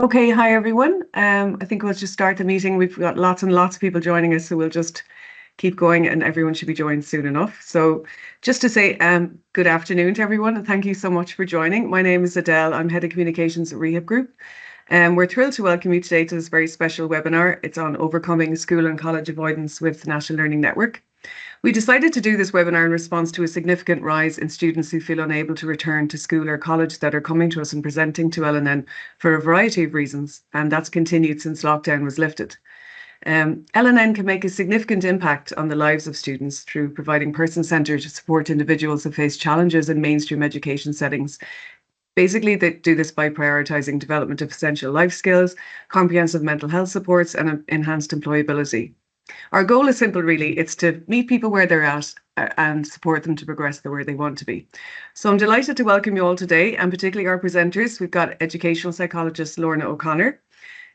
Okay, hi everyone. I think we'll just start the meeting. We've got lots and lots of people joining us, so we'll just keep going and everyone should be joined soon enough. So just to say good afternoon to everyone and thank you so much for joining. My name is Adele. I'm Head of Communications at Rehab Group. We're thrilled to welcome you today to this very special webinar. It's on overcoming school and college avoidance with the National Learning Network. We decided to do this webinar in response to a significant rise in students who feel unable to return to school or college that are coming to us and presenting to LNN for a variety of reasons, and that's continued since lockdown was lifted. LNN can make a significant impact on the lives of students through providing person-centred support to individuals who face challenges in mainstream education settings. Basically, they do this by prioritising development of essential life skills, comprehensive mental health supports, and enhanced employability. Our goal is simple, really. It's to meet people where they're at and support them to progress to where they want to be. So I'm delighted to welcome you all today, and particularly our presenters. We've got educational psychologist Lorna O'Connor.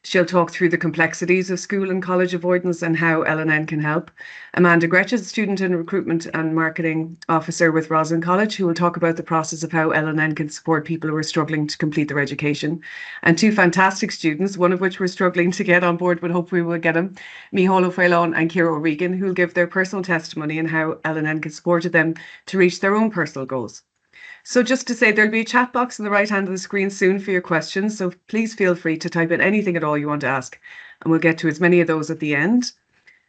She'll talk through the complexities of school and college avoidance and how LNN can help. Amanda Gretsch is Student and Recruitment and Marketing Officer with Roslin College, who will talk about the process of how LNN can support people who are struggling to complete their education. And two fantastic students, one of which we're struggling to get on board, but hopefully we'll get them, Miholo Failon and Ciara O'Regan, who will give their personal testimony and how LNN can support them to reach their own personal goals. So just to say, there'll be a chat box on the right hand of the screen soon for your questions. So please feel free to type in anything at all you want to ask, and we'll get to as many of those at the end.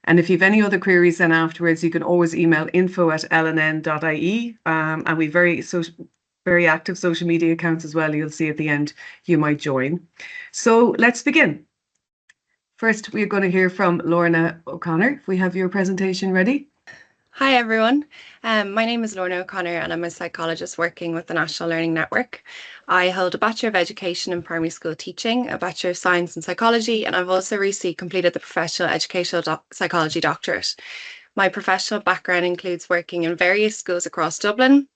And if you have any other queries then afterwards, you can always email info@lnn.ie. And we've very active social media accounts as well. You'll see at the end you might join. So let's begin. First, we're going to hear from Lorna O'Connor. If we have your presentation ready. Hi everyone, my name is Lorna O'Connor and I'm a psychologist working with the National Learning Network. I hold a Bachelor of Education in Primary School Teaching, a Bachelor of Science in Psychology, and I've also recently completed the Professional Educational Psychology Doctorate. My professional background includes working in various schools across Dublin,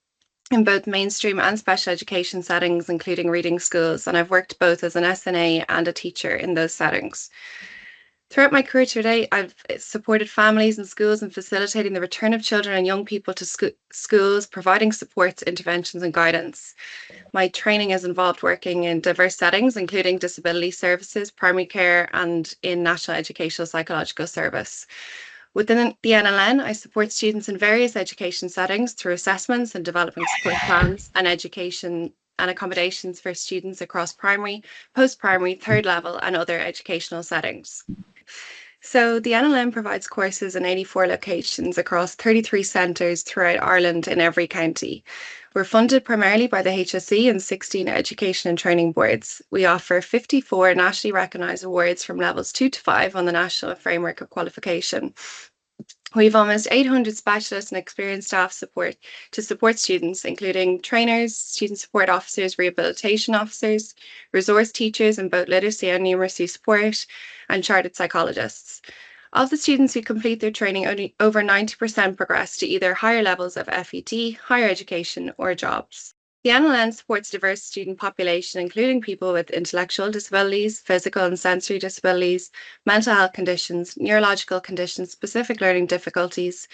in both mainstream and special education settings, including reading schools, and I've worked both as an SNA and a teacher in those settings. Throughout my career today, I've supported families and schools in facilitating the return of children and young people to schools, providing supports, interventions and guidance. My training has involved working in diverse settings, including disability services, primary care and in National Educational Psychological Service. Within the NLN, I support students in various education settings through assessments and developing support plans and education and accommodations for students across primary, post-primary, third level and other educational settings. So the NLM provides courses in 84 locations across 33 centres throughout Ireland in every county. We're funded primarily by the HSE and 16 education and training boards. We offer 54 nationally recognised awards from levels 2 to 5 on the National Framework of Qualification. We've almost 800 specialists and experienced staff to support students, including trainers, student support officers, rehabilitation officers, resource teachers in both literacy and numeracy support, and chartered psychologists. Of the students who complete their training, only over 90% progress to either higher levels of FET, higher education, or jobs. The NLN supports a diverse student population, including people with intellectual disabilities, physical and sensory disabilities, mental health conditions, neurological conditions, specific learning difficulties,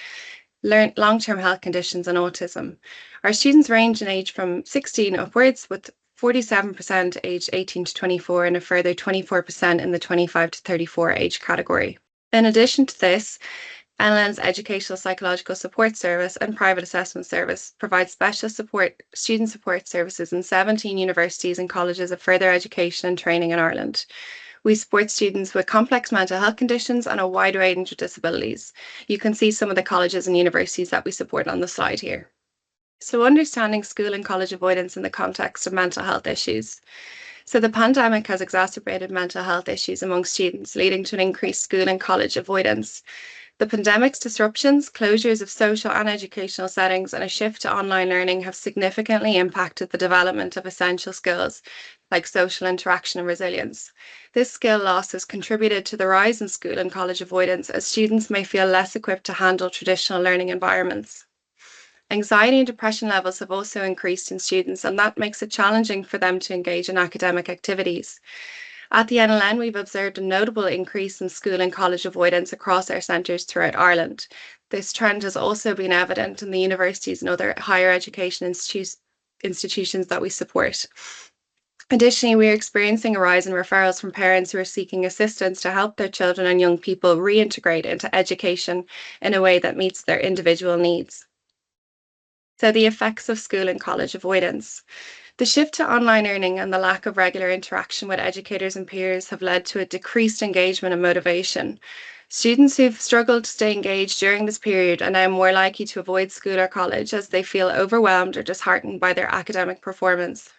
long-term health conditions, and autism. Our students range in age from 16 upwards, with 47% aged 18 to 24 and a further 24% in the 25 to 34 age category. In addition to this, NLN's Educational Psychological Support Service and Private Assessment Service provides special student support services in 17 universities and colleges of further education and training in Ireland. We support students with complex mental health conditions and a wide range of disabilities. You can see some of the colleges and universities that we support on the slide here. So understanding school and college avoidance in the context of mental health issues. So the pandemic has exacerbated mental health issues among students, leading to an increased school and college avoidance. The pandemic's disruptions, closures of social and educational settings, and a shift to online learning have significantly impacted the development of essential skills like social interaction and resilience. This skill loss has contributed to the rise in school and college avoidance, as students may feel less equipped to handle traditional learning environments. Anxiety and depression levels have also increased in students, and that makes it challenging for them to engage in academic activities. At the NLN, we've observed a notable increase in school and college avoidance across our centres throughout Ireland. This trend has also been evident in the universities and other higher education institutions that we support. Additionally, we are experiencing a rise in referrals from parents who are seeking assistance to help their children and young people reintegrate into education in a way that meets their individual needs. So the effects of school and college avoidance. The shift to online learning and the lack of regular interaction with educators and peers have led to a decreased engagement and motivation. Students who've struggled to stay engaged during this period are now more likely to avoid school or college as they feel overwhelmed or disheartened by their academic performance.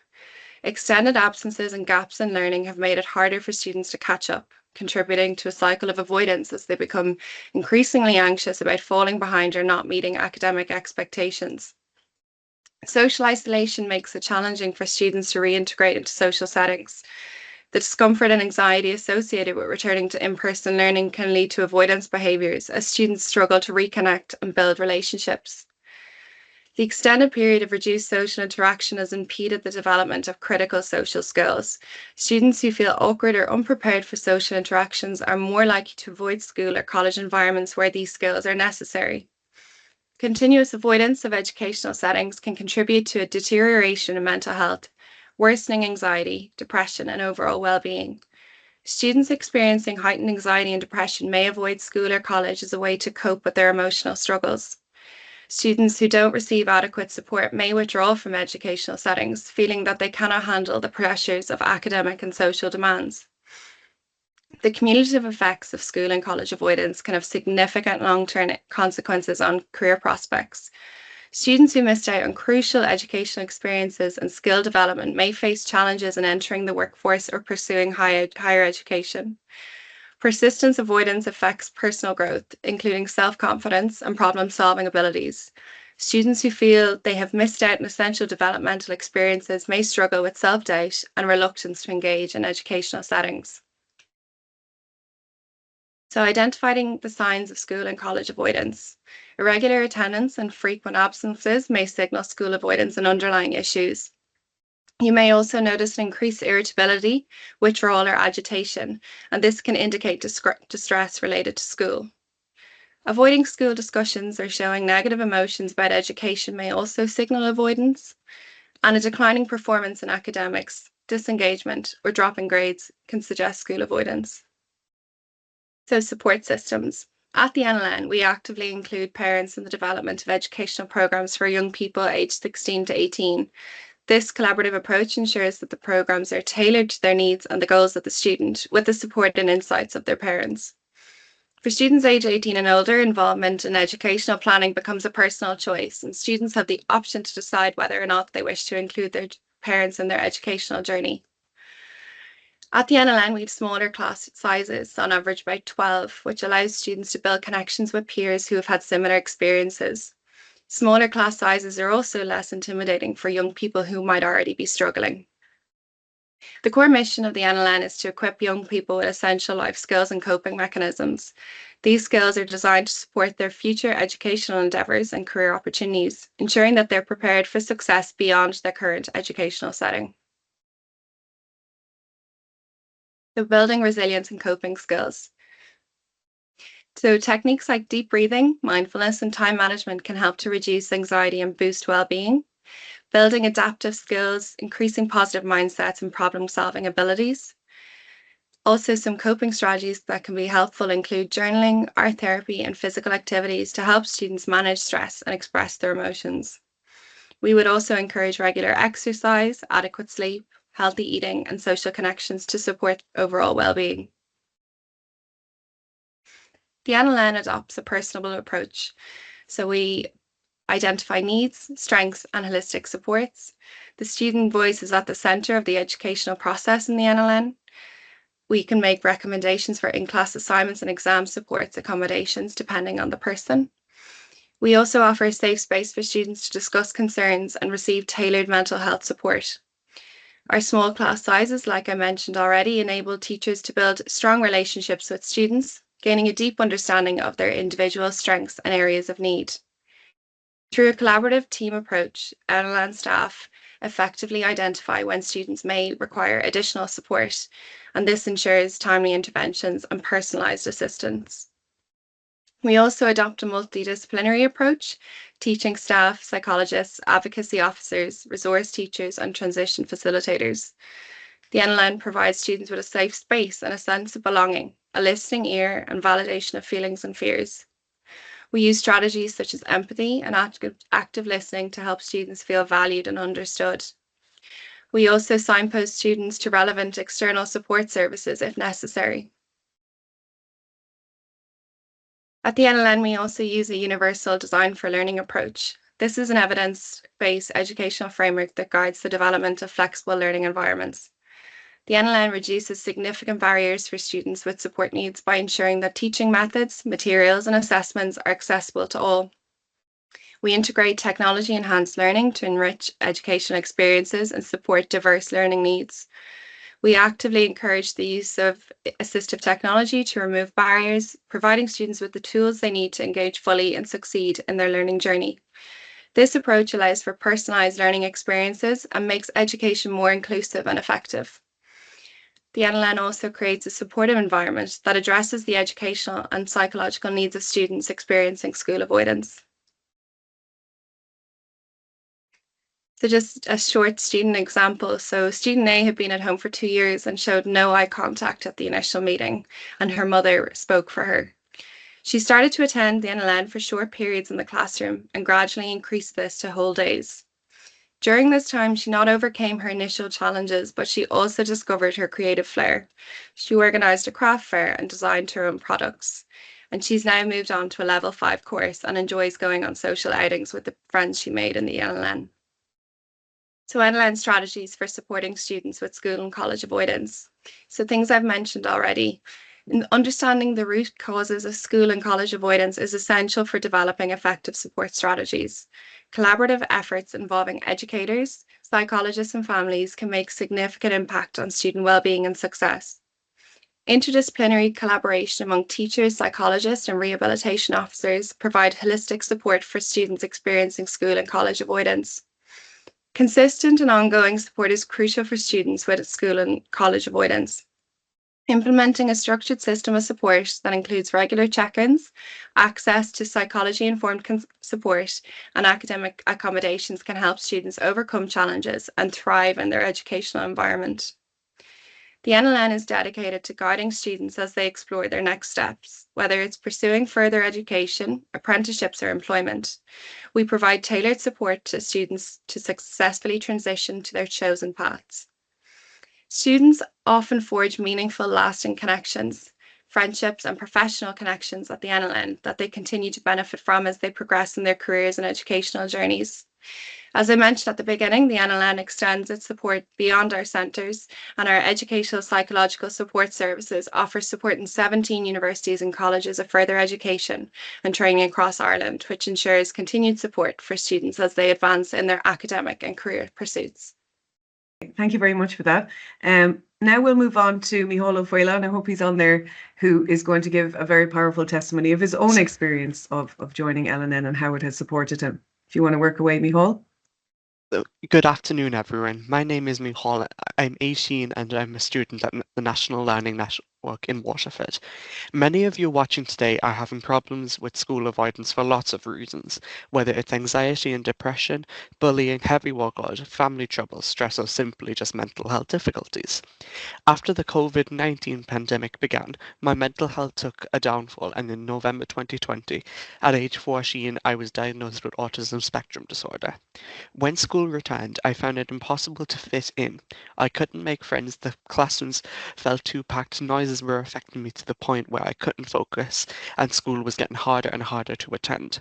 Extended absences and gaps in learning have made it harder for students to catch up, contributing to a cycle of avoidance as they become increasingly anxious about falling behind or not meeting academic expectations. Social isolation makes it challenging for students to reintegrate into social settings. The discomfort and anxiety associated with returning to in-person learning can lead to avoidance behaviours as students struggle to reconnect and build relationships. The extended period of reduced social interaction has impeded the development of critical social skills. Students who feel awkward or unprepared for social interactions are more likely to avoid school or college environments where these skills are necessary. Continuous avoidance of educational settings can contribute to a deterioration in mental health, worsening anxiety, depression, and overall well-being. Students experiencing heightened anxiety and depression may avoid school or college as a way to cope with their emotional struggles. Students who don't receive adequate support may withdraw from educational settings, feeling that they cannot handle the pressures of academic and social demands. The cumulative effects of school and college avoidance can have significant long-term consequences on career prospects. Students who missed out on crucial educational experiences and skill development may face challenges in entering the workforce or pursuing higher education. Persistence avoidance affects personal growth, including self-confidence and problem-solving abilities. Students who feel they have missed out on essential developmental experiences may struggle with self-doubt and reluctance to engage in educational settings. So identifying the signs of school and college avoidance. Irregular attendance and frequent absences may signal school avoidance and underlying issues. You may also notice an increased irritability, withdrawal, or agitation, and this can indicate distress related to school. Avoiding school discussions or showing negative emotions about education may also signal avoidance, and a declining performance in academics, disengagement, or dropping grades can suggest school avoidance. So support systems. At the NLN, we actively include parents in the development of educational programs for young people aged 16 to 18. This collaborative approach ensures that the programs are tailored to their needs and the goals of the student, with the support and insights of their parents. For students aged 18 and older, involvement in educational planning becomes a personal choice, and students have the option to decide whether or not they wish to include their parents in their educational journey. At the NLN, we have smaller class sizes, on average about 12, which allows students to build connections with peers who have had similar experiences. Smaller class sizes are also less intimidating for young people who might already be struggling. The core mission of the NLN is to equip young people with essential life skills and coping mechanisms. These skills are designed to support their future educational endeavours and career opportunities, ensuring that they're prepared for success beyond their current educational setting. So building resilience and coping skills. So techniques like deep breathing, mindfulness, and time management can help to reduce anxiety and boost well-being. Building adaptive skills, increasing positive mindsets, and problem-solving abilities. Also, some coping strategies that can be helpful include journaling, art therapy, and physical activities to help students manage stress and express their emotions. We would also encourage regular exercise, adequate sleep, healthy eating, and social connections to support overall well-being. The NLN adopts a personable approach. So we identify needs, strengths, and holistic supports. The student voice is at the centre of the educational process in the NLN. We can make recommendations for in-class assignments and exam supports accommodations depending on the person. We also offer a safe space for students to discuss concerns and receive tailored mental health support. Our small class sizes, like I mentioned already, enable teachers to build strong relationships with students, gaining a deep understanding of their individual strengths and areas of need. Through a collaborative team approach, NLN staff effectively identify when students may require additional support, and this ensures timely interventions and personalised assistance. We also adopt a multidisciplinary approach, teaching staff, psychologists, advocacy officers, resource teachers, and transition facilitators. The NLN provides students with a safe space and a sense of belonging, a listening ear, and validation of feelings and fears. We use strategies such as empathy and active listening to help students feel valued and understood. We also signpost students to relevant external support services if necessary. At the NLN, we also use a universal design for learning approach. This is an evidence-based educational framework that guides the development of flexible learning environments. The NLN reduces significant barriers for students with support needs by ensuring that teaching methods, materials, and assessments are accessible to all. We integrate technology-enhanced learning to enrich educational experiences and support diverse learning needs. We actively encourage the use of assistive technology to remove barriers, providing students with the tools they need to engage fully and succeed in their learning journey. This approach allows for personalized learning experiences and makes education more inclusive and effective. The NLN also creates a supportive environment that addresses the educational and psychological needs of students experiencing school avoidance. So just a short student example. So student A had been at home for 2 years and showed no eye contact at the initial meeting, and her mother spoke for her. She started to attend the NLN for short periods in the classroom and gradually increased this to whole days. During this time, she not overcame her initial challenges, but she also discovered her creative flair. She organised a craft fair and designed her own products. And she's now moved on to a level 5 course and enjoys going on social outings with the friends she made in the NLN. So NLN strategies for supporting students with school and college avoidance. So things I've mentioned already. Understanding the root causes of school and college avoidance is essential for developing effective support strategies. Collaborative efforts involving educators, psychologists, and families can make significant impact on student well-being and success. Interdisciplinary collaboration among teachers, psychologists, and rehabilitation officers provide holistic support for students experiencing school and college avoidance. Consistent and ongoing support is crucial for students with school and college avoidance. Implementing a structured system of support that includes regular check-ins, access to psychology-informed support, and academic accommodations can help students overcome challenges and thrive in their educational environment. The NLN is dedicated to guiding students as they explore their next steps, whether it's pursuing further education, apprenticeships, or employment. We provide tailored support to students to successfully transition to their chosen paths. Students often forge meaningful, lasting connections, friendships, and professional connections at the NLN that they continue to benefit from as they progress in their careers and educational journeys. As I mentioned at the beginning, the NLN extends its support beyond our centres, and our educational psychological support services offer support in 17 universities and colleges of further education and training across Ireland, which ensures continued support for students as they advance in their academic and career pursuits. Thank you very much for that. Now we'll move on to Micheál Fuela, and I hope he's on there, who is going to give a very powerful testimony of his own experience of joining LNN and how it has supported him. If you want to work away, Micheál. Good afternoon, everyone. My name is Micheál. I'm 18 and I'm a student at the National Learning Network in Waterford. Many of you watching today are having problems with school avoidance for lots of reasons, whether it's anxiety and depression, bullying, heavy workload, family troubles, stress, or simply just mental health difficulties. After the COVID-19 pandemic began, my mental health took a downfall, and in November 2020, at age 14, I was diagnosed with autism spectrum disorder. When school returned, I found it impossible to fit in. I couldn't make friends, the classrooms felt too packed, noises were affecting me to the point where I couldn't focus, and school was getting harder and harder to attend.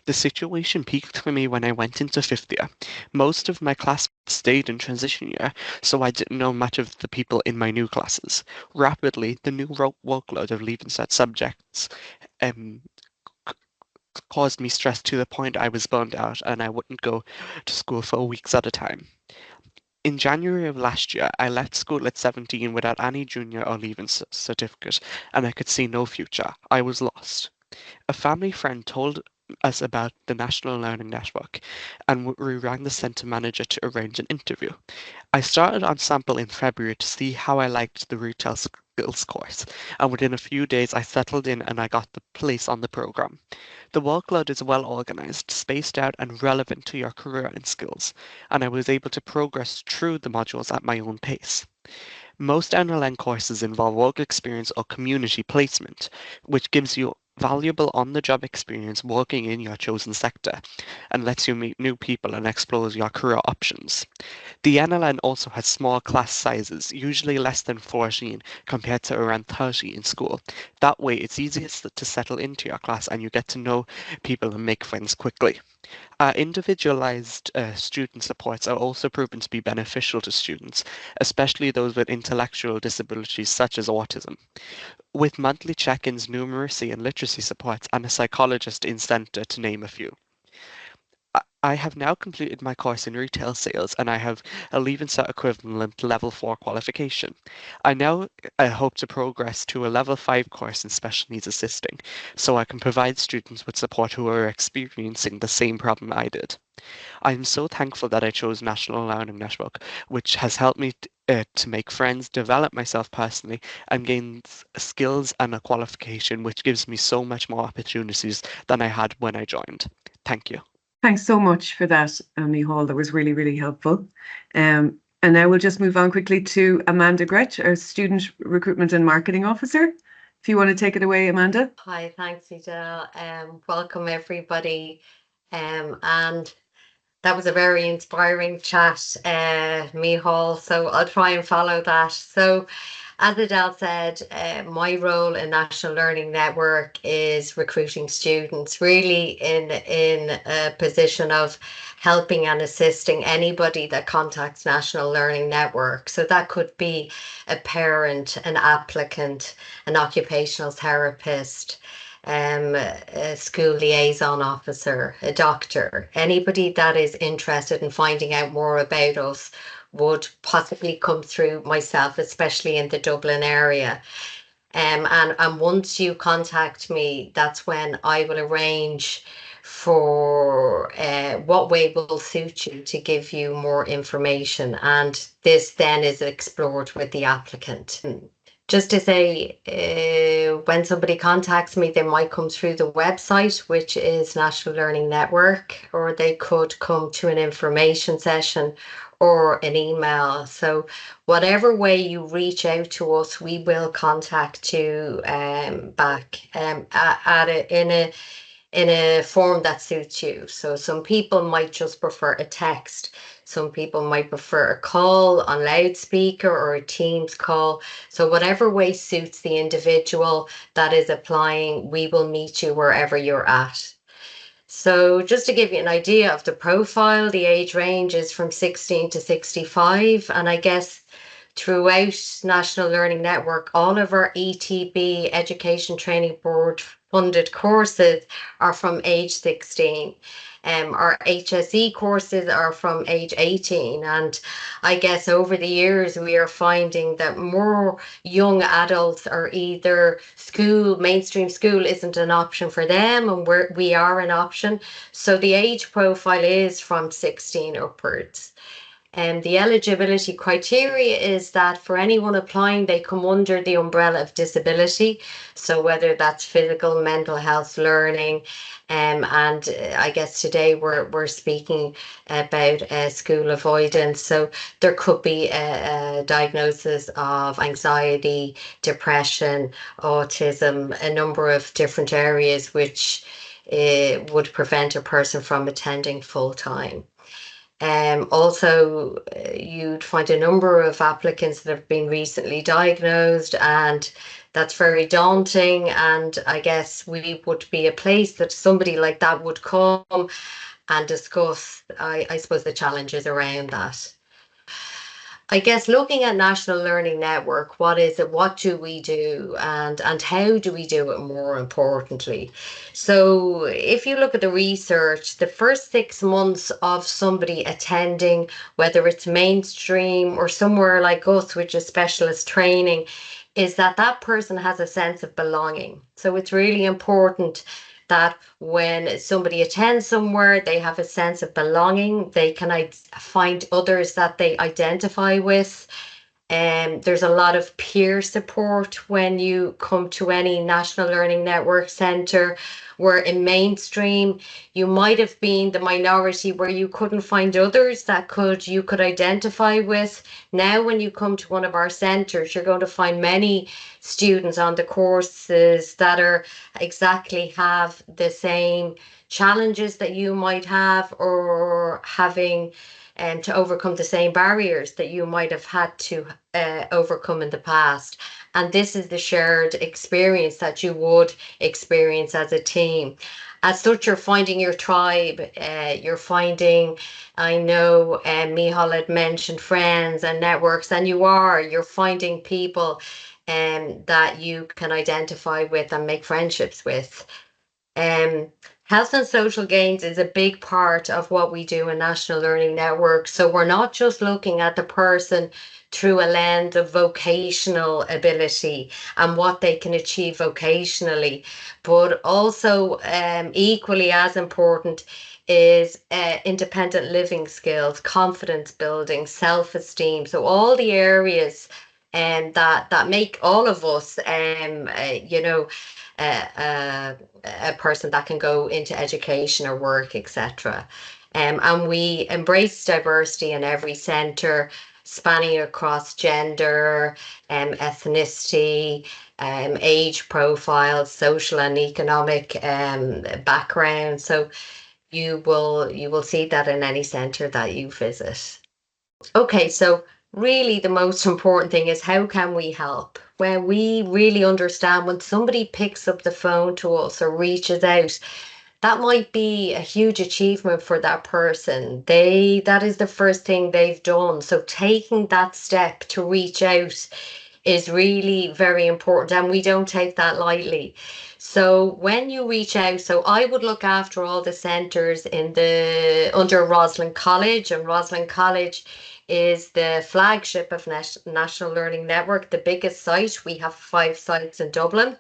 The situation peaked for me when I went into fifth year. Most of my class stayed in transition year, so I didn't know much of the people in my new classes. Rapidly, the new workload of leaving set subjects caused me stress to the point I was burned out and I wouldn't go to school for weeks at a time. In January of last year, I left school at 17 without any junior or leaving certificate, and I could see no future. I was lost. A family friend told us about the National Learning Network, and we rang the centre manager to arrange an interview. I started on sample in February to see how I liked the retail skills course, and within a few days I settled in and I got the place on the programme. The workload is well organised, spaced out, and relevant to your career and skills, and I was able to progress through the modules at my own pace. Most NLN courses involve work experience or community placement, which gives you valuable on-the-job experience working in your chosen sector and lets you meet new people and explore your career options. The NLN also has small class sizes, usually less than 14 compared to around 30 in school. That way it's easiest to settle into your class and you get to know people and make friends quickly. Individualized student supports are also proven to be beneficial to students, especially those with intellectual disabilities such as autism. With monthly check-ins, numeracy and literacy supports, and a psychologist in centre, to name a few. I have now completed my course in retail sales and I have a Leaving Cert equivalent level 4 qualification. I now hope to progress to a level 5 course in special needs assisting so I can provide students with support who are experiencing the same problem I did. I am so thankful that I chose National Learning Network, which has helped me to make friends, develop myself personally, and gain skills and a qualification, which gives me so much more opportunities than I had when I joined. Thank you. Thanks so much for that, Micheál. That was really, really helpful. And now we'll just move on quickly to Amanda Gretsch, our Student Recruitment and Marketing Officer. If you want to take it away, Amanda. Hi, thanks, Ida. Welcome, everybody. And that was a very inspiring chat, Micheál. So I'll try and follow that. So, as Adele said, my role in National Learning Network is recruiting students, really in a position of helping and assisting anybody that contacts National Learning Network. So that could be a parent, an applicant, an occupational therapist, a school liaison officer, a doctor, anybody that is interested in finding out more about us would possibly come through myself, especially in the Dublin area. And once you contact me, that's when I will arrange for what way will suit you to give you more information. And this then is explored with the applicant. Just to say, when somebody contacts me, they might come through the website, which is National Learning Network, or they could come to an information session or an email. So whatever way you reach out to us, we will contact you back in a form that suits you. So some people might just prefer a text. Some people might prefer a call on loudspeaker or a Teams call. So whatever way suits the individual that is applying, we will meet you wherever you're at. So just to give you an idea of the profile, the age range is from 16 to 65. And I guess throughout National Learning Network, all of our ETB, Education Training Board funded courses are from age 16. Our HSE courses are from age 18. And I guess over the years, we are finding that more young adults are either mainstream school isn't an option for them, and we are an option. So the age profile is from 16 upwards. And the eligibility criteria is that for anyone applying, they come under the umbrella of disability. So whether that's physical, mental health, learning, and I guess today we're speaking about school avoidance. So there could be a diagnosis of anxiety, depression, autism, a number of different areas which would prevent a person from attending full time. Also, you'd find a number of applicants that have been recently diagnosed, and that's very daunting. And I guess we would be a place that somebody like that would come and discuss, I suppose, the challenges around that. I guess looking at National Learning Network, what is it? What do we do? And how do we do it, more importantly? So if you look at the research, the first 6 months of somebody attending, whether it's mainstream or somewhere like us, which is specialist training, is that that person has a sense of belonging. So it's really important that when somebody attends somewhere, they have a sense of belonging. They can find others that they identify with. There's a lot of peer support when you come to any National Learning Network centre. were in mainstream, you might have been the minority where you couldn't find others that you could identify with. Now, when you come to one of our centres, you're going to find many students on the courses that are exactly have the same challenges that you might have, or having to overcome the same barriers that you might have had to overcome in the past. And this is the shared experience that you would experience as a team. As such, you're finding your tribe, you're finding, I know Michal had mentioned friends and networks, and you're finding people that you can identify with and make friendships with. Health and social gains is a big part of what we do in National Learning Network. So we're not just looking at the person through a lens of vocational ability and what they can achieve vocationally, but also equally as important is independent living skills, confidence building, self-esteem. So all the areas that make all of us, a person that can go into education or work, etc. And we embrace diversity in every centre, spanning across gender, ethnicity, age profiles, social and economic background. So you will see that in any centre that you visit. Okay, so really the most important thing is, how can we help? Where we really understand when somebody picks up the phone to us or reaches out, that might be a huge achievement for that person. That is the first thing they've done. So taking that step to reach out is really very important, and we don't take that lightly. So when you reach out, so I would look after all the centres under Roslin College, and Roslin College is the flagship of National Learning Network, the biggest site. We have 5 sites in Dublin.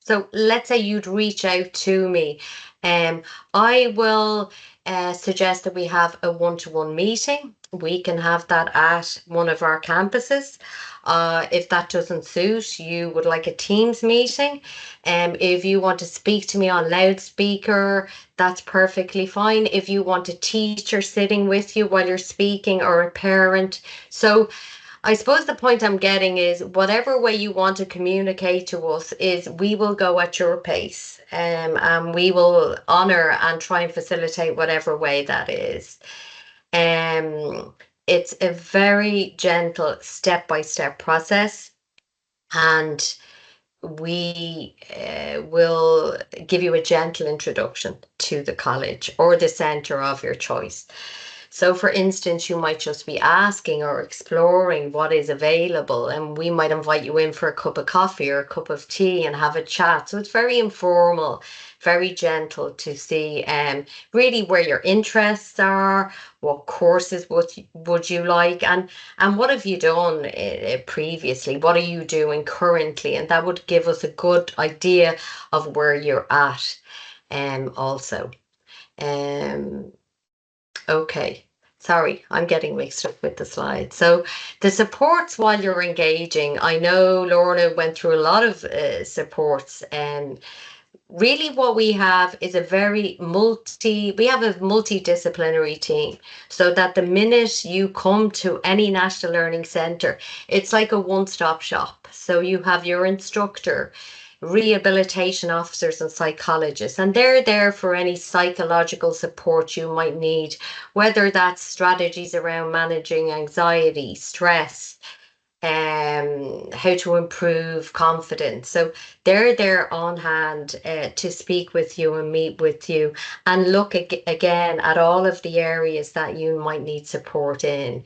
So let's say you'd reach out to me. I will suggest that we have a one-to-one meeting. We can have that at one of our campuses. If that doesn't suit, you would like a Teams meeting. If you want to speak to me on loudspeaker, that's perfectly fine. If you want a teacher sitting with you while you're speaking, or a parent. So I suppose the point I'm getting is, whatever way you want to communicate to us, is we will go at your pace, and we will honour and try and facilitate whatever way that is. It's a very gentle step-by-step process, and we will give you a gentle introduction to the college or the centre of your choice. So for instance, you might just be asking or exploring what is available, and we might invite you in for a cup of coffee or a cup of tea and have a chat. So it's very informal, very gentle, to see really where your interests are, what courses would you like, and what have you done previously, what are you doing currently, and that would give us a good idea of where you're at also. Okay, sorry, I'm getting mixed up with the slides. So the supports while you're engaging, I know Lorna went through a lot of supports, and really what we have is we have a multidisciplinary team, so that the minute you come to any National Learning Centre, it's like a one-stop shop. So you have your instructor, rehabilitation officers and psychologists, and they're there for any psychological support you might need, whether that's strategies around managing anxiety, stress, how to improve confidence. So they're there on hand to speak with you and meet with you, and look again at all of the areas that you might need support in.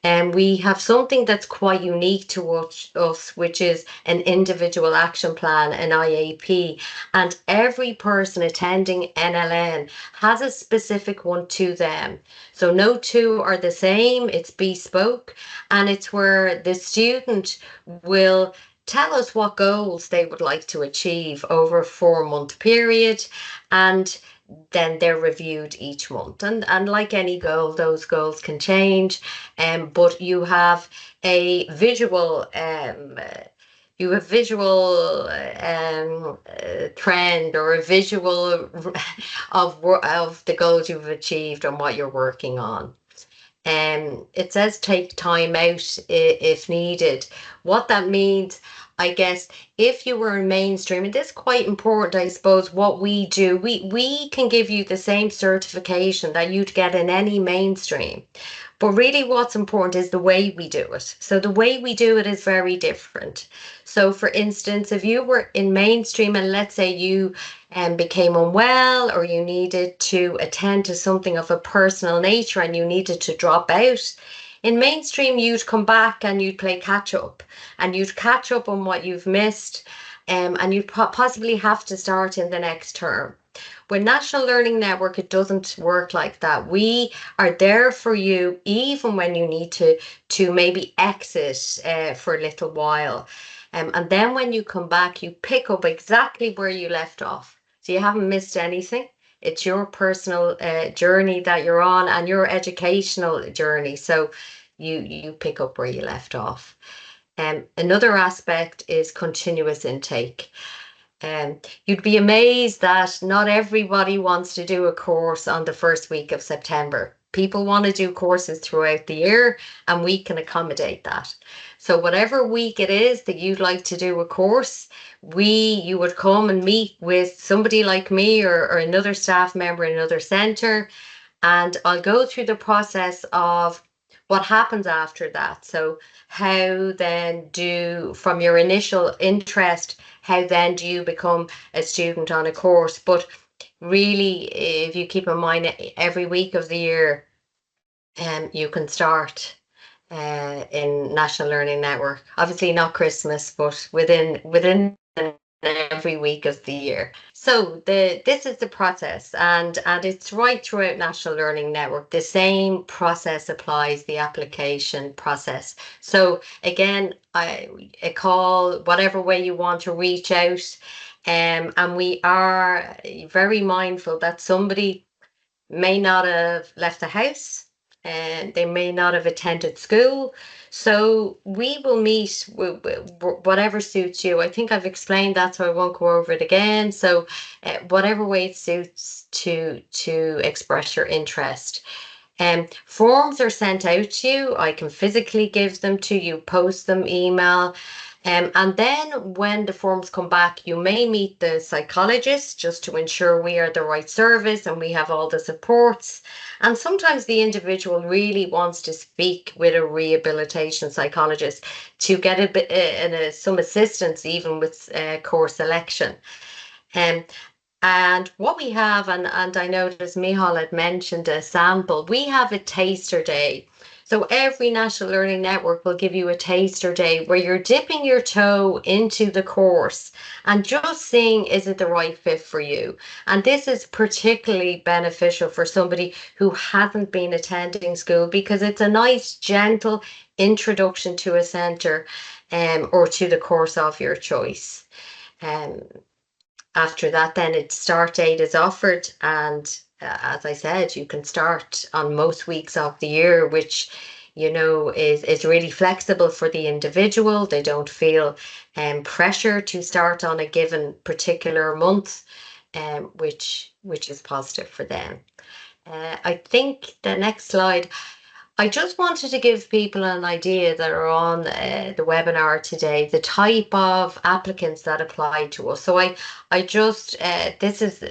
And we have something that's quite unique to us, which is an individual action plan, an IAP. And every person attending NLN has a specific one to them. So no two are the same, it's bespoke. And it's where the student will tell us what goals they would like to achieve over a 4-month period, and then they're reviewed each month. And like any goal, those goals can change, but you have a visual you have visual trend or a visual of the goals you've achieved and what you're working on. It says take time out if needed. What that means, I guess, if you were in mainstream, and this is quite important, I suppose, what we do, we can give you the same certification that you'd get in any mainstream. But really what's important is the way we do it. So the way we do it is very different. So for instance, if you were in mainstream and let's say you became unwell or you needed to attend to something of a personal nature and you needed to drop out, in mainstream you'd come back and you'd play catch up and you'd catch up on what you've missed, and you'd possibly have to start in the next term. With National Learning Network, it doesn't work like that. We are there for you even when you need to maybe exit for a little while. And then when you come back, you pick up exactly where you left off. So you haven't missed anything. It's your personal journey that you're on and your educational journey. So you pick up where you left off. Another aspect is continuous intake. You'd be amazed that not everybody wants to do a course on the first week of September. People want to do courses throughout the year, and we can accommodate that. So whatever week it is that you'd like to do a course, you would come and meet with somebody like me or another staff member in another centre, and I'll go through the process of what happens after that. So how then from your initial interest, how then do you become a student on a course? But really, if you keep in mind every week of the year, you can start in National Learning Network. Obviously not Christmas, but within every week of the year. So this is the process, and it's right throughout National Learning Network. The same process applies, the application process. So again, a call, whatever way you want to reach out, and we are very mindful that somebody may not have left the house and they may not have attended school. So we will meet whatever suits you. I think I've explained that, so I won't go over it again. So whatever way it suits to express your interest. Forms are sent out to you. I can physically give them to you, post them, email. And then when the forms come back, you may meet the psychologist just to ensure we are the right service and we have all the supports. And sometimes the individual really wants to speak with a rehabilitation psychologist to get some assistance even with course selection. And what we have, and I noticed Michal had mentioned a sample, we have a taster day. So every National Learning Network will give you a taster day where you're dipping your toe into the course and just seeing, is it the right fit for you? And this is particularly beneficial for somebody who hasn't been attending school, because it's a nice, gentle introduction to a centre or to the course of your choice. After that, then its start date is offered, and as I said, you can start on most weeks of the year, which is really flexible for the individual. They don't feel pressure to start on a given particular month, which is positive for them. I think the next slide, I just wanted to give people an idea that are on the webinar today, the type of applicants that apply to us. So I just, this is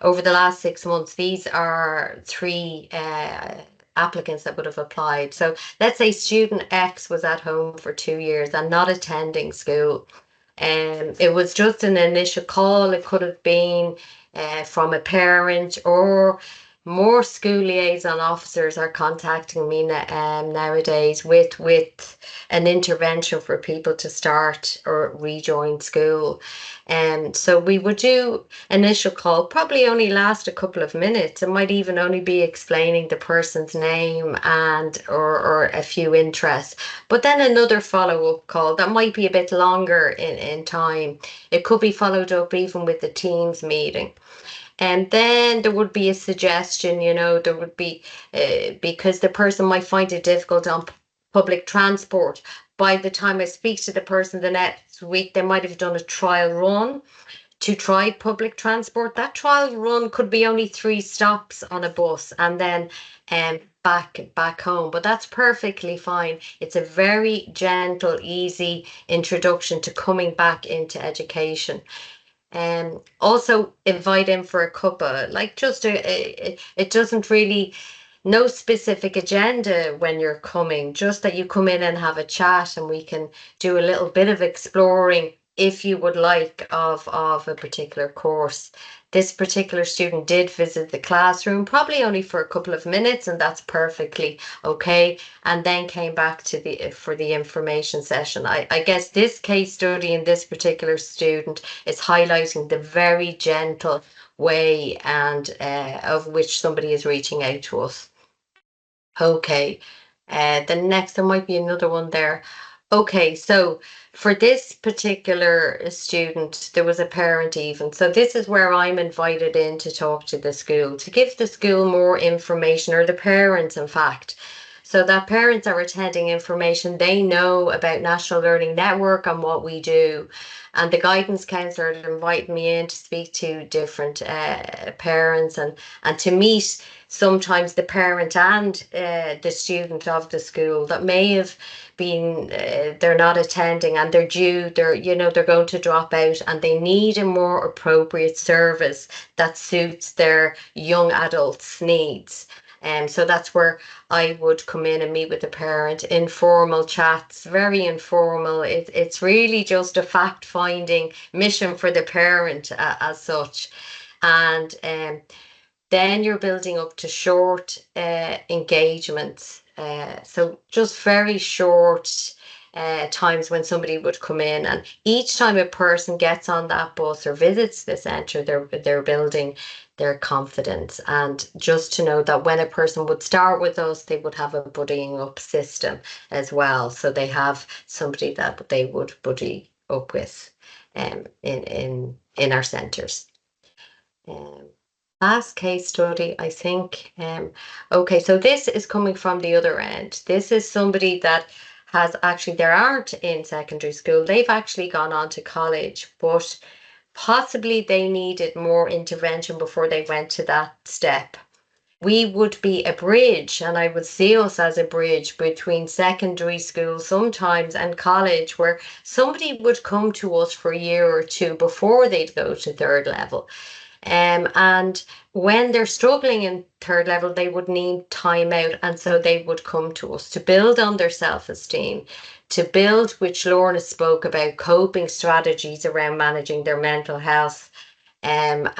over the last 6 months, these are 3 applicants that would have applied. So let's say student X was at home for 2 years and not attending school. It was just an initial call. It could have been from a parent, or more school liaison officers are contacting me nowadays with an intervention for people to start or rejoin school. So we would do initial call, probably only last a couple of minutes. It might even only be explaining the person's name and or a few interests. But then another follow-up call that might be a bit longer in time. It could be followed up even with the Teams meeting. And then there would be a suggestion, there would be, because the person might find it difficult on public transport, by the time I speak to the person the next week, they might have done a trial run to try public transport. That trial run could be only 3 stops on a bus and then back home, but that's perfectly fine. It's a very gentle, easy introduction to coming back into education. And also invite in for a cuppa, like just it doesn't really, no specific agenda when you're coming, just that you come in and have a chat and we can do a little bit of exploring if you would like of a particular course. This particular student did visit the classroom, probably only for a couple of minutes, and that's perfectly okay, and then came back to for the information session. I guess this case study in this particular student is highlighting the very gentle way and of which somebody is reaching out to us. Okay, the next, there might be another one there. Okay, so for this particular student, there was a parent even. So this is where I'm invited in to talk to the school, to give the school more information, or the parents, in fact. So that parents are attending information, they know about National Learning Network and what we do. And the guidance counsellor invited me in to speak to different parents and to meet sometimes the parent and the student of the school that may have been they're not attending and they're due, they're going to drop out and they need a more appropriate service that suits their young adults' needs. And so that's where I would come in and meet with the parent, informal chats, very informal. It's really just a fact-finding mission for the parent as such. And then you're building up to short engagements. So just very short times when somebody would come in, and each time a person gets on that bus or visits the centre, they're building their confidence. And just to know that when a person would start with us, they would have a buddying up system as well. So they have somebody that they would buddy up with in our centres. Last case study, I think. Okay, so this is coming from the other end. This is somebody that has actually, they aren't in secondary school. They've actually gone on to college, but possibly they needed more intervention before they went to that step. We would be a bridge, and I would see us as a bridge between secondary school sometimes and college, where somebody would come to us for a year or two before they'd go to third level. And when they're struggling in third level, they would need time out, and so they would come to us to build on their self-esteem, to build, which Lorna spoke about, coping strategies around managing their mental health, and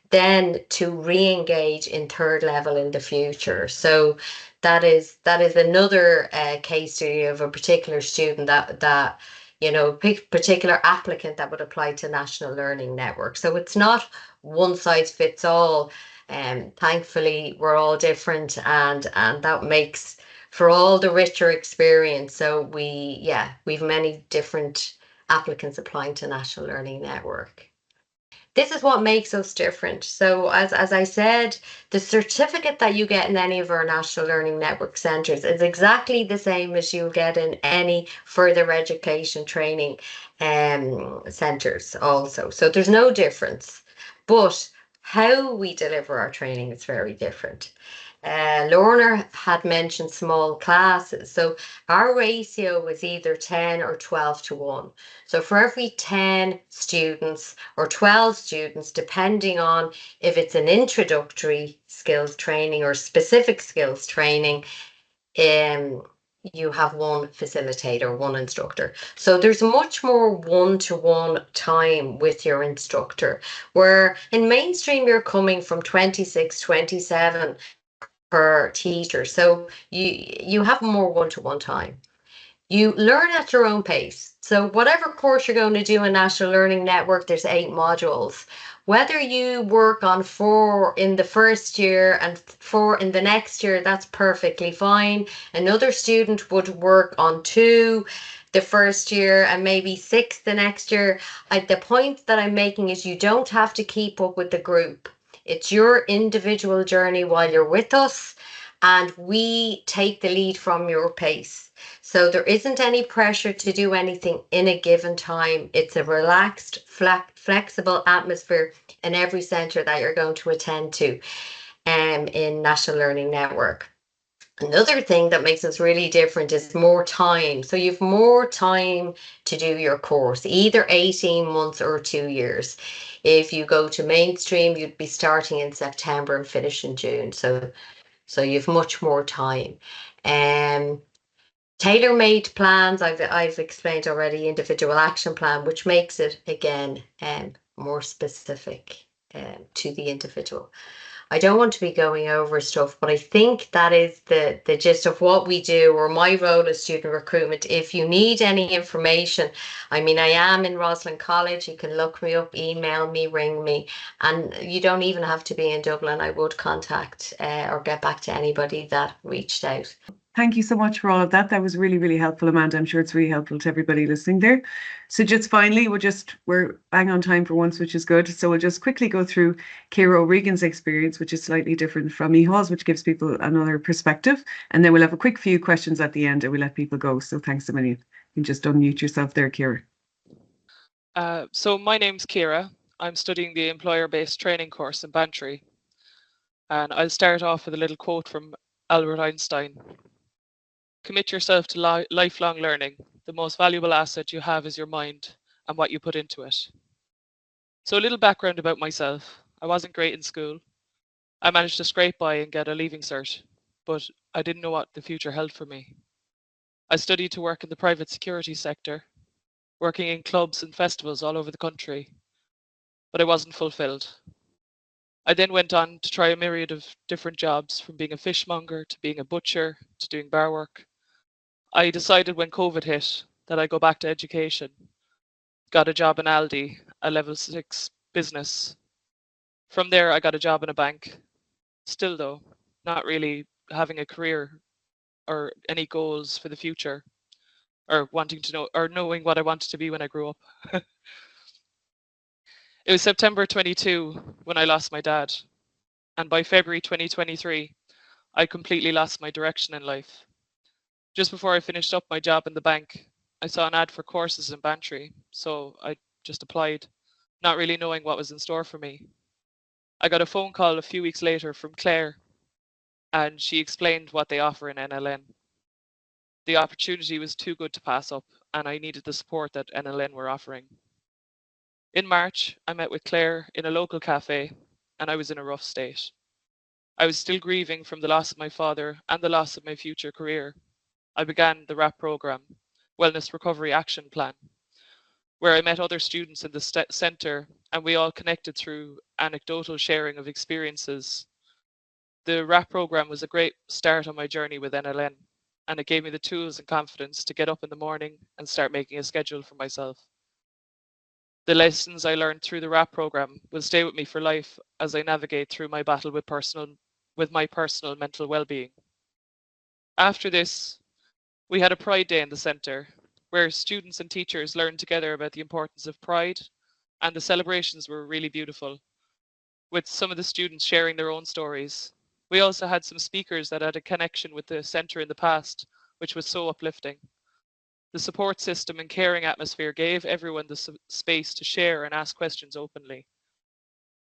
then to re-engage in third level in the future. So that is another case study of a particular student that particular applicant that would apply to National Learning Network. So it's not one size fits all. Thankfully, we're all different, and that makes for all the richer experience. So we've many different applicants applying to National Learning Network. This is what makes us different. So as I said, the certificate that you get in any of our National Learning Network centres is exactly the same as you'll get in any further education training centres also. So there's no difference. But how we deliver our training is very different. Lorna had mentioned small classes. So our ratio is either 10 or 12 to 1. So for every 10 students or 12 students, depending on if it's an introductory skills training or specific skills training, you have one facilitator, one instructor. So there's much more one-to-one time with your instructor, where in mainstream you're coming from 26, 27 per teacher. So you have more one-to-one time. You learn at your own pace. So whatever course you're going to do in National Learning Network, there's 8 modules. Whether you work on 4 in the first year and 4 in the next year, that's perfectly fine. Another student would work on 2 the first year and maybe 6 the next year. The point that I'm making is you don't have to keep up with the group. It's your individual journey while you're with us, and we take the lead from your pace. So there isn't any pressure to do anything in a given time. It's a relaxed, flexible atmosphere in every centre that you're going to attend to in National Learning Network. Another thing that makes us really different is more time. So you've more time to do your course, either 18 months or 2 years. If you go to mainstream, you'd be starting in September and finish in June. So you've much more time. Um, Tailor-made plans, I've explained already, individual action plan, which makes it again more specific to the individual. I don't want to be going over stuff, but I think that is the gist of what we do, or my role as student recruitment. If you need any information, I mean, I am in Roslin College. You can look me up, email me, ring me, and you don't even have to be in Dublin. I would contact or get back to anybody that reached out. Thank you so much for all of that. That was really, really helpful, Amanda. I'm sure it's really helpful to everybody listening there. So just finally, we're bang on time for once, which is good. So we'll just quickly go through Ciara O'Regan's experience, which is slightly different from Micheál's, which gives people another perspective. And then we'll have a quick few questions at the end and we'll let people go. So thanks a million. You can just unmute yourself there, Ciara. So my name's Ciara. I'm studying the employer-based training course in Bantry. And I'll start off with a little quote from Albert Einstein. Commit yourself to lifelong learning. The most valuable asset you have is your mind and what you put into it. So a little background about myself. I wasn't great in school. I managed to scrape by and get a leaving cert, but I didn't know what the future held for me. I studied to work in the private security sector, working in clubs and festivals all over the country, but I wasn't fulfilled. I then went on to try a myriad of different jobs, from being a fishmonger to being a butcher to doing bar work. I decided when COVID hit that I'd go back to education. Got a job in Aldi, a level 6 business. From there, I got a job in a bank. Still, though, not really having a career or any goals for the future, or wanting to know or knowing what I wanted to be when I grew up. It was September 22 when I lost my dad, and by February 2023, I completely lost my direction in life. Just before I finished up my job in the bank, I saw an ad for courses in Bantry, so I just applied, not really knowing what was in store for me. I got a phone call a few weeks later from Claire, and she explained what they offer in NLN. The opportunity was too good to pass up, and I needed the support that NLN were offering. In March, I met with Claire in a local cafe, and I was in a rough state. I was still grieving from the loss of my father and the loss of my future career. I began the WRAP program, Wellness Recovery Action Plan, where I met other students in the centre, and we all connected through anecdotal sharing of experiences. The WRAP program was a great start on my journey with NLN, and it gave me the tools and confidence to get up in the morning and start making a schedule for myself. The lessons I learned through the WRAP program will stay with me for life as I navigate through my battle with my personal mental well-being. After this, we had a Pride Day in the centre, where students and teachers learned together about the importance of pride, and the celebrations were really beautiful, with some of the students sharing their own stories. We also had some speakers that had a connection with the centre in the past, which was so uplifting. The support system and caring atmosphere gave everyone the space to share and ask questions openly.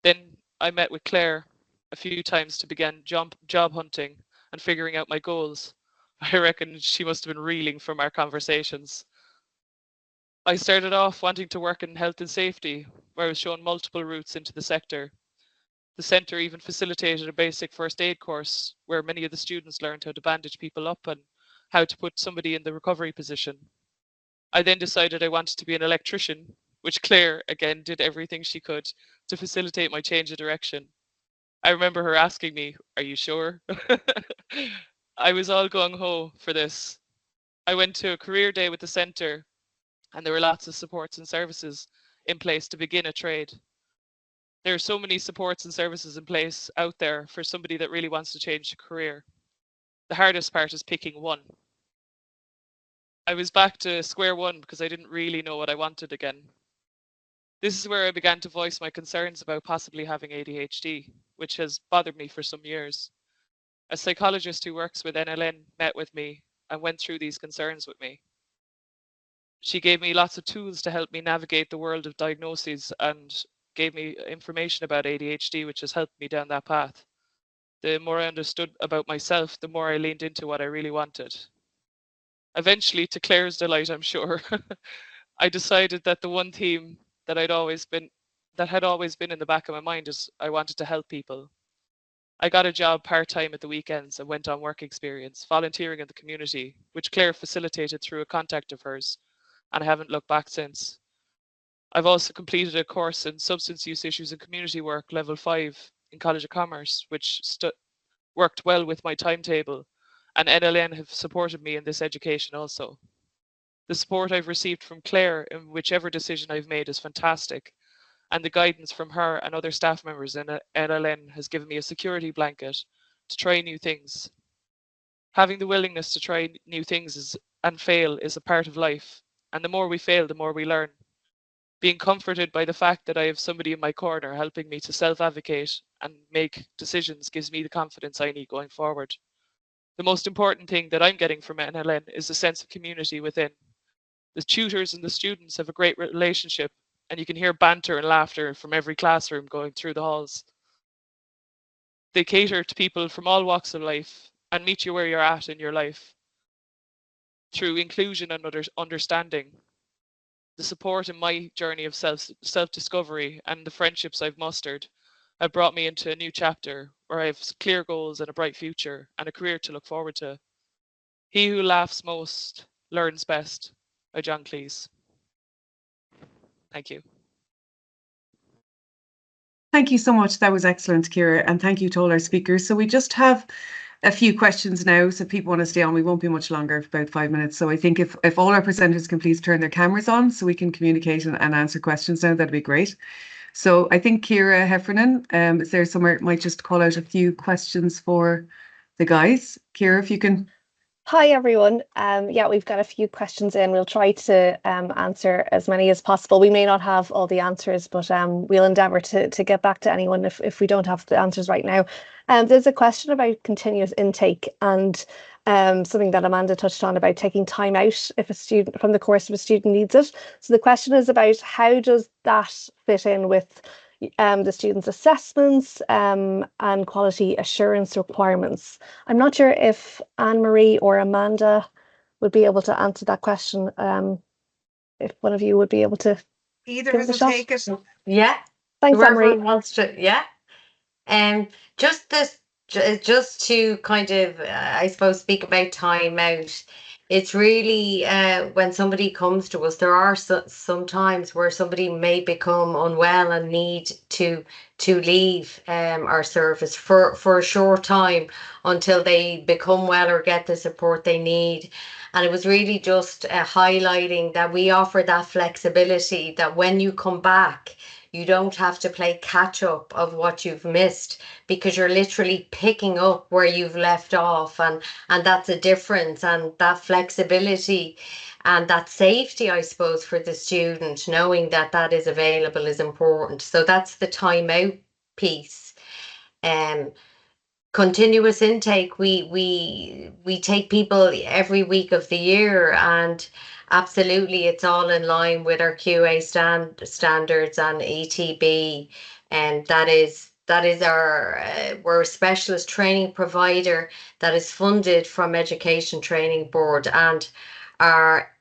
Then I met with Claire a few times to begin job hunting and figuring out my goals. I reckon she must have been reeling from our conversations. I started off wanting to work in health and safety, where I was shown multiple routes into the sector. The centre even facilitated a basic first aid course where many of the students learned how to bandage people up and how to put somebody in the recovery position. I then decided I wanted to be an electrician, which Claire again did everything she could to facilitate my change of direction. I remember her asking me, "Are you sure?" I was all gung ho for this. I went to a career day with the centre, and there were lots of supports and services in place to begin a trade. There are so many supports and services in place out there for somebody that really wants to change their career. The hardest part is picking one. I was back to square one because I didn't really know what I wanted again. This is where I began to voice my concerns about possibly having ADHD, which has bothered me for some years. A psychologist who works with NLN met with me and went through these concerns with me. She gave me lots of tools to help me navigate the world of diagnoses and gave me information about ADHD, which has helped me down that path. The more I understood about myself, the more I leaned into what I really wanted. Eventually, to Claire's delight, I'm sure, I decided that the one theme that had always been in the back of my mind is I wanted to help people. I got a job part-time at the weekends and went on work experience, volunteering in the community, which Claire facilitated through a contact of hers, and I haven't looked back since. I've also completed a course in substance use issues and community work, level 5, in College of Commerce, which worked well with my timetable, and NLN have supported me in this education also. The support I've received from Claire in whichever decision I've made is fantastic, and the guidance from her and other staff members in NLN has given me a security blanket to try new things. Having the willingness to try new things and fail is a part of life, and the more we fail, the more we learn. Being comforted by the fact that I have somebody in my corner helping me to self-advocate and make decisions gives me the confidence I need going forward. The most important thing that I'm getting from NLN is a sense of community within. The tutors and the students have a great relationship, and you can hear banter and laughter from every classroom going through the halls. They cater to people from all walks of life and meet you where you're at in your life through inclusion and understanding. The support in my journey of self-discovery and the friendships I've mustered have brought me into a new chapter where I have clear goals and a bright future and a career to look forward to. He who laughs most learns best, by John Cleese. Thank you. Thank you so much. That was excellent, Ciara, and thank you to all our speakers. So we just have a few questions now, so if people want to stay on, we won't be much longer, about 5 minutes. So I think if all our presenters can please turn their cameras on so we can communicate and answer questions now, that'd be great. So I think Ciara Heffernan, is there somewhere, might just call out a few questions for the guys. Ciara, if you can. Hi everyone. Yeah, we've got a few questions in. We'll try to answer as many as possible. We may not have all the answers, but we'll endeavour to get back to anyone if we don't have the answers right now. There's a question about continuous intake and something that Amanda touched on about taking time out if a student from the course if a student needs it. So the question is about how does that fit in with the students' assessments and quality assurance requirements. I'm not sure if Anne-Marie or Amanda would be able to answer that question. If one of you would be able to Either give of it a us will shot. take it. Yeah, Thanks, whoever Anne-Marie. wants to, yeah. Just this, just to kind of, I suppose, speak about time out. It's really when somebody comes to us, there are some times where somebody may become unwell and need to leave our service for a short time until they become well or get the support they need. And it was really just highlighting that we offer that flexibility that when you come back, you don't have to play catch up of what you've missed because you're literally picking up where you've left off, and that's a difference. And that flexibility and that safety, I suppose, for the student, knowing that that is available is important. So that's the time out piece. Continuous intake, we take people every week of the year, and absolutely it's all in line with our QA standards and ETB, and that is our we're a specialist training provider that is funded from Education Training Board, and our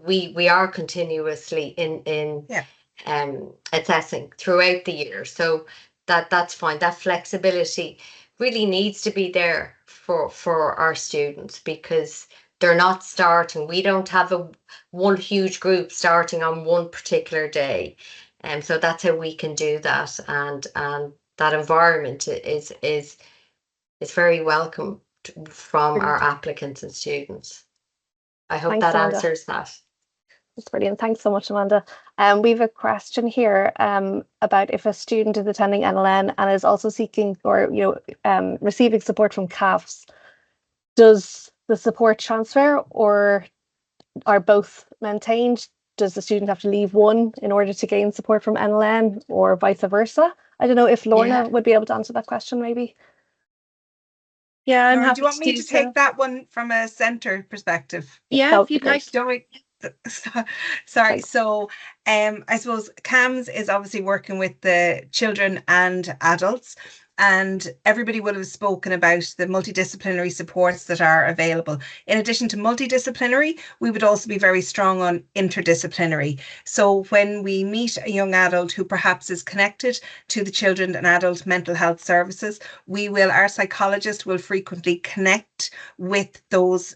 we are continuously in assessing throughout the year. So that's fine. That flexibility really needs to be there for our students because they're not starting. We don't have one huge group starting on one particular day. And so that's how we can do that. And that environment is very welcome from our applicants and students. I hope Thanks, that Amanda. answers that. That's brilliant. Thanks so much, Amanda. We have a question here about if a student is attending NLN and is also seeking or receiving support from CAFS, does the support transfer or are both maintained? Does the student have to leave one in order to gain support from NLN or vice versa? I don't know if Lorna would be able to answer that question maybe. Yeah, I'm Lauren, happy do you want to me do to so. take that one from a centre perspective? Yeah, That if would be you'd like. great. Don't we? Sorry. Thanks. So, I suppose CAMS is obviously working with the children and adults, and everybody will have spoken about the multidisciplinary supports that are available. In addition to multidisciplinary, we would also be very strong on interdisciplinary. So when we meet a young adult who perhaps is connected to the children and adult mental health services, our psychologist will frequently connect with those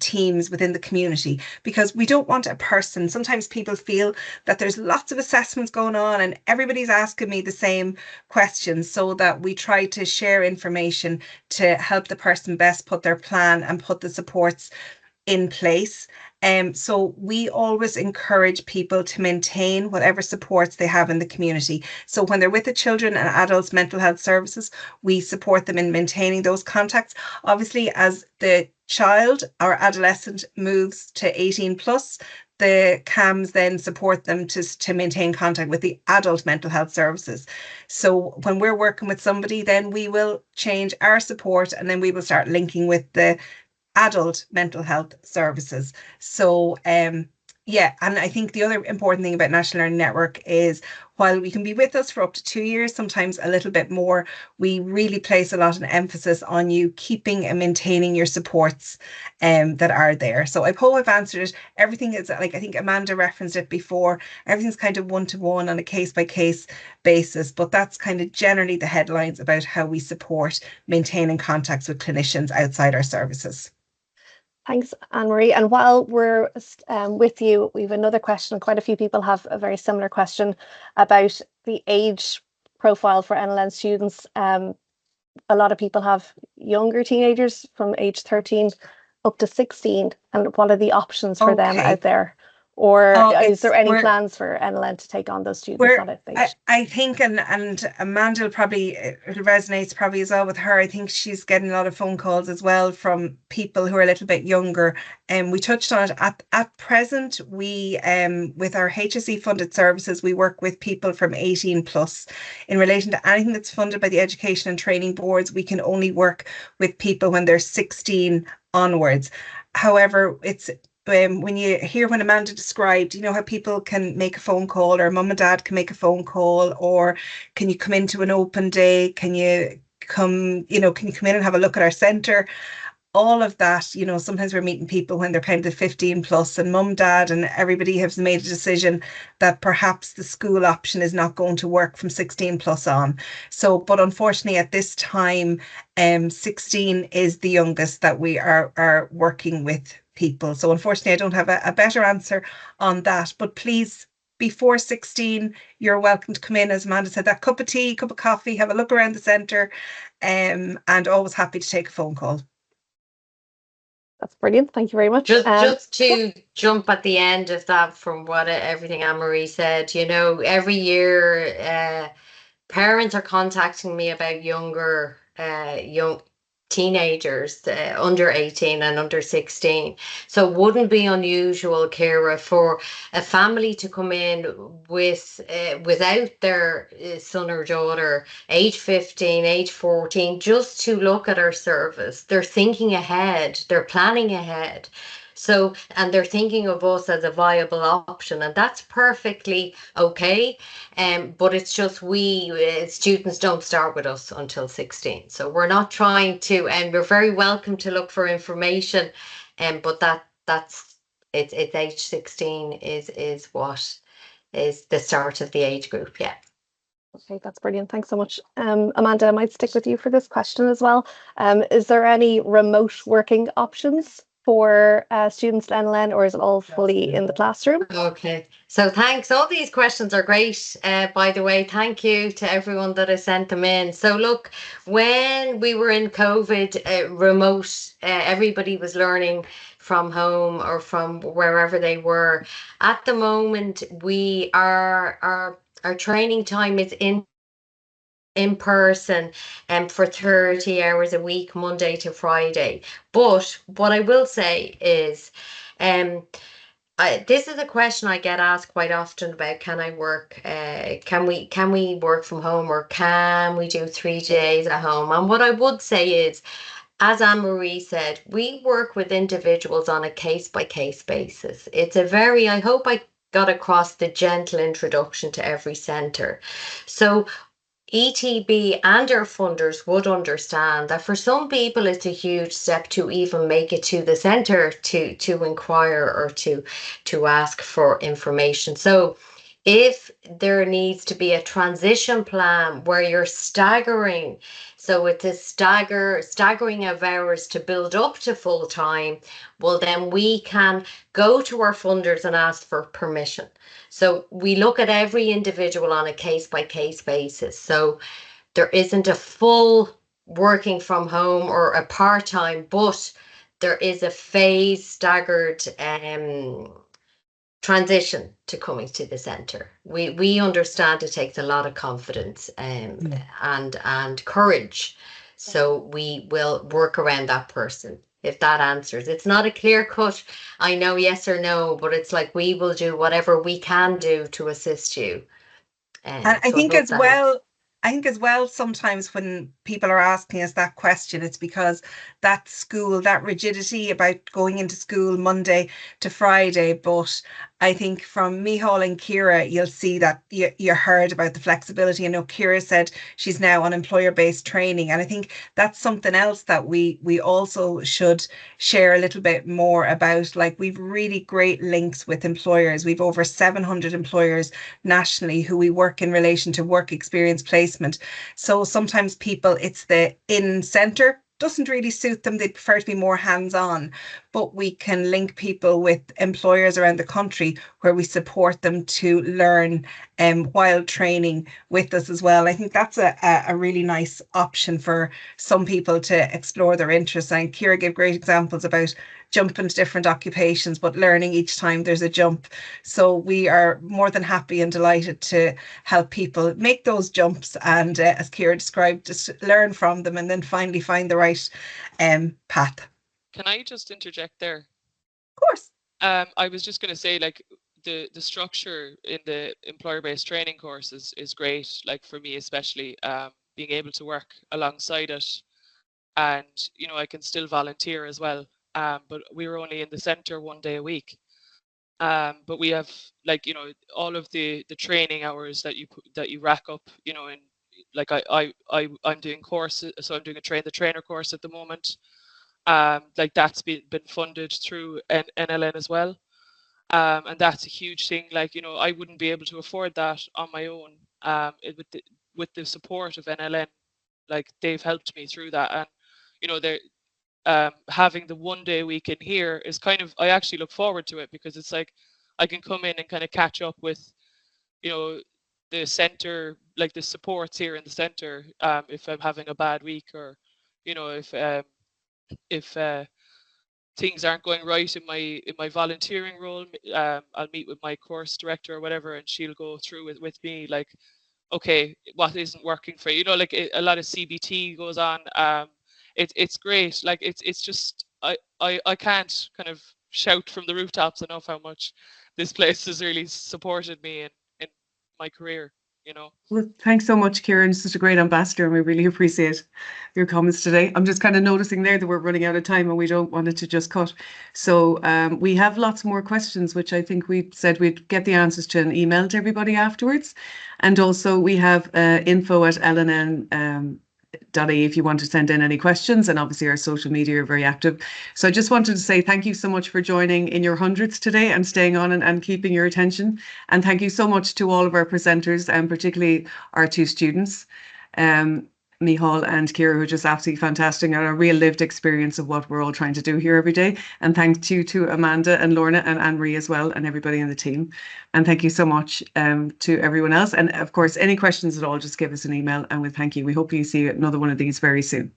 teams within the community, because we don't want a person. Sometimes people feel that there's lots of assessments going on and everybody's asking me the same questions, so that we try to share information to help the person best put their plan and put the supports in place. So we always encourage people to maintain whatever supports they have in the community. So when they're with the children and adults mental health services, we support them in maintaining those contacts. Obviously, as the child or adolescent moves to 18 plus, the CAMs then support them to maintain contact with the adult mental health services. So when we're working with somebody, then we will change our support and then we will start linking with the adult mental health services. So yeah, and I think the other important thing about National Learning Network is, while we can be with us for up to 2 years, sometimes a little bit more, we really place a lot of emphasis on you keeping and maintaining your supports that are there. So I hope I've answered it. Everything is, like I think Amanda referenced it before, everything's kind of one-to-one on a case-by-case basis, but that's kind of generally the headlines about how we support maintaining contacts with clinicians outside our services. Thanks, Anne-Marie. And while we're with you, we have another question. Quite a few people have a very similar question about the age profile for NLN students. A lot of people have younger teenagers from age 13 up to 16. And what are the options for them out there? Or is there any plans for NLN to take on those students at that age? I think, and Amanda will probably, it resonates probably as well with her. I think she's getting a lot of phone calls as well from people who are a little bit younger. And we touched on it at present. We, with our HSE funded services, we work with people from 18 plus. In relation to anything that's funded by the Education and Training Boards, we can only work with people when they're 16 onwards. However, it's when you hear when Amanda described, you know, how people can make a phone call, or mum and dad can make a phone call, or can you come into an open day? Can you come in and have a look at our centre? All of that, you know, sometimes we're meeting people when they're kind of 15 plus, and mum, dad, and everybody has made a decision that perhaps the school option is not going to work from 16 plus on. So, but unfortunately at this time, 16 is the youngest that we are working with people. So unfortunately, I don't have a better answer on that. But please, before 16, you're welcome to come in, as Amanda said, that cup of tea, cup of coffee, have a look around the centre, and always happy to take a phone call. That's brilliant. Thank you very much. Just to jump at the end of that, from what everything Anne-Marie said, you know, every year parents are contacting me about young teenagers under 18 and under 16. So it wouldn't be unusual, Ciara, for a family to come in with without their son or daughter age 15, age 14, just to look at our service. They're thinking ahead, they're planning ahead. So, and they're thinking of us as a viable option, and that's perfectly okay. But it's just students don't start with us until 16. So we're not trying to, and we're very welcome to look for information. But it's age 16 is what is the start of the age group. Yeah. Okay, that's brilliant. Thanks so much. Amanda, I might stick with you for this question as well. Is there any remote working options for students at NLN, or is it all fully in the classroom? Okay, so thanks. All these questions are great. By the way, thank you to everyone that has sent them in. So look, when we were in COVID, remote, everybody was learning from home or from wherever they were. At the moment, our training time is in person and for 30 hours a week, Monday to Friday. But what I will say is, this is a question I get asked quite often about, can I work, can we work from home, or can we do 3 days at home? And what I would say is, as Anne-Marie said, we work with individuals on a case-by-case basis. It's a very, I hope I got across the gentle introduction to every centre. So ETB and our funders would understand that for some people it's a huge step to even make it to the centre to inquire or to ask for information. So if there needs to be a transition plan where you're staggering, so it's a staggering of hours to build up to full time, well then we can go to our funders and ask for permission. So we look at every individual on a case by case basis. So there isn't a full working from home or a part-time, but there is a phase staggered transition to coming to the centre. We understand it takes a lot of confidence and courage. So we will work around that person. If that answers, it's not a clear cut, I know yes or no, but it's like we will do whatever we can do to assist you. And So I think hope as that helps. well, sometimes when people are asking us that question, it's because that school, that rigidity about going into school Monday to Friday. But I think from Micheál and Ciara, you'll see that you heard about the flexibility. I know Ciara said she's now on employer-based training. And I think that's something else that we also should share a little bit more about. Like, we've really great links with employers. We've over 700 employers nationally who we work in relation to work experience placement. So sometimes people, it's the in centre doesn't really suit them. They prefer to be more hands-on, but we can link people with employers around the country where we support them to learn while training with us as well. I think that's a really nice option for some people to explore their interests. And Ciara gave great examples about jumping to different occupations, but learning each time there's a jump. So we are more than happy and delighted to help people make those jumps and, as Ciara described, just learn from them and then finally find the right path. Can I just interject there? Of course. I was just going to say, like, the structure in the employer-based training course is great. Like, for me especially, being able to work alongside it, and I can still volunteer as well. But we were only in the centre 1 day a week. But we have, like, all of the training hours that you rack up, and like I'm doing courses, so I'm doing the trainer course at the moment. Like, that's been funded through NLN as well. And that's a huge thing. Like, I wouldn't be able to afford that on my own. With the support of NLN, like, they've helped me through that. And they're having the 1 day a week in here is kind of, I actually look forward to it, because it's like I can come in and kind of catch up with the centre, like the supports here in the centre, if I'm having a bad week, or if things aren't going right in my volunteering role. I'll meet with my course director or whatever, and she'll go through it with me, like, okay, what isn't working for you, like, a lot of CBT goes on. It's great. Like, it's just, I can't kind of shout from the rooftops enough how much this place has really supported me in my career. Well, thanks so much, Kieran. Such a great ambassador, and we really appreciate your comments today. I'm just kind of noticing there that we're running out of time and we don't want it to just cut. So we have lots more questions, which I think we said we'd get the answers to an email to everybody afterwards. And also we have info@lnn.ie if you want to send in any questions, and obviously our social media are very active. So I just wanted to say thank you so much for joining in your hundreds today and staying on and keeping your attention. And thank you so much to all of our presenters, and particularly our two students, Micheál and Ciara, who are just absolutely fantastic and a real lived experience of what we're all trying to do here every day. And thank you to Amanda and Lorna and Anne-Marie as well, and everybody in the team. And thank you so much to everyone else. And of course, any questions at all, just give us an email and we'll thank you. We hope you see another one of these very soon.